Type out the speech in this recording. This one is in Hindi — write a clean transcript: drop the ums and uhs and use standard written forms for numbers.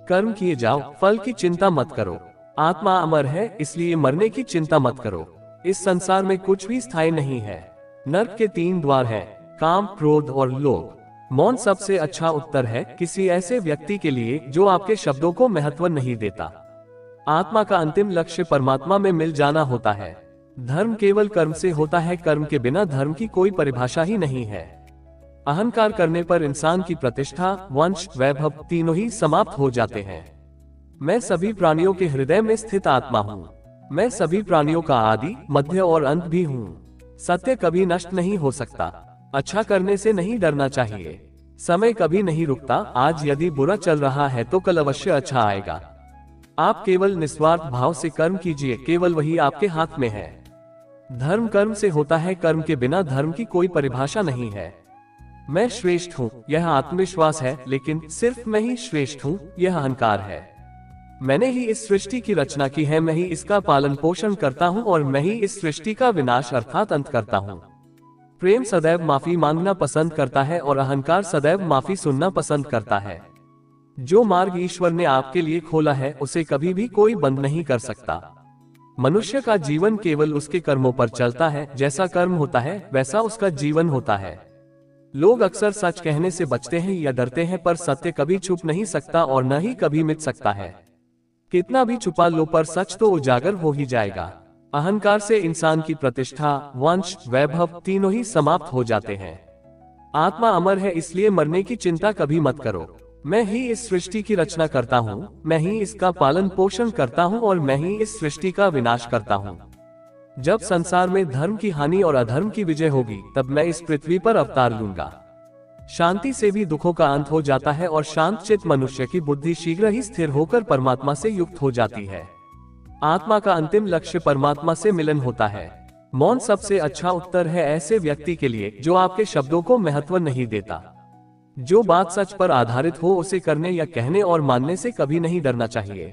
कर्म किए जाओ, फल की चिंता मत करो। आत्मा अमर है, इसलिए मरने की चिंता मत करो। इस संसार में कुछ भी स्थायी नहीं है। नर्क के 3 द्वार हैं, काम, क्रोध और लोभ। मौन सबसे अच्छा उत्तर है किसी ऐसे व्यक्ति के लिए जो आपके शब्दों को महत्व नहीं देता। आत्मा का अंतिम लक्ष्य परमात्मा में मिल जाना होता है। धर्म केवल कर्म से होता है, कर्म के बिना धर्म की कोई परिभाषा ही नहीं है। अहंकार करने पर इंसान की प्रतिष्ठा, वंश, वैभव तीनों ही समाप्त हो जाते हैं। मैं सभी प्राणियों के हृदय में स्थित आत्मा हूँ। मैं सभी प्राणियों का आदि, मध्य और अंत भी हूँ। सत्य कभी नष्ट नहीं हो सकता। अच्छा करने से नहीं डरना चाहिए। समय कभी नहीं रुकता। आज यदि बुरा चल रहा है तो कल अवश्य अच्छा आएगा। आप केवल निस्वार्थ भाव से कर्म कीजिए, केवल वही आपके हाथ में है। धर्म कर्म से होता है, कर्म के बिना धर्म की कोई परिभाषा नहीं है। मैं श्रेष्ठ हूँ, यह आत्मविश्वास है, लेकिन सिर्फ मैं ही श्रेष्ठ हूँ, यह अहंकार है। मैंने ही इस सृष्टि की रचना की है, मैं ही इसका पालन पोषण करता हूँ और मैं ही इस सृष्टि का विनाश अर्थात अंत करता हूँ। प्रेम सदैव माफी मांगना पसंद करता है और अहंकार सदैव माफी सुनना पसंद करता है। जो मार्ग ईश्वर ने आपके लिए खोला है उसे कभी भी कोई बंद नहीं कर सकता। मनुष्य का जीवन केवल उसके कर्मों पर चलता है। जैसा कर्म होता है वैसा उसका जीवन होता है। लोग अक्सर सच कहने से बचते हैं या डरते हैं, पर सत्य कभी छुप नहीं सकता और न ही कभी मिट सकता है। कितना भी छुपा लो पर सच तो उजागर हो ही जाएगा। अहंकार से इंसान की प्रतिष्ठा, वंश, वैभव तीनों ही समाप्त हो जाते हैं। आत्मा अमर है, इसलिए मरने की चिंता कभी मत करो। मैं ही इस सृष्टि की रचना करता हूँ, मैं ही इसका पालन पोषण करता हूँ और मैं ही इस सृष्टि का विनाश करता हूँ। जब संसार में धर्म की हानि और अधर्म की विजय होगी तब मैं इस पृथ्वी पर अवतार लूंगा। शांति से भी दुखों का अंत हो जाता है और शांत चित्त मनुष्य की बुद्धि शीघ्र ही स्थिर होकर परमात्मा से युक्त हो जाती है। आत्मा का अंतिम लक्ष्य परमात्मा से मिलन होता है। मौन सबसे अच्छा उत्तर है ऐसे व्यक्ति के लिए जो आपके शब्दों को महत्व नहीं देता। जो बात सच पर आधारित हो उसे करने या कहने और मानने से कभी नहीं डरना चाहिए।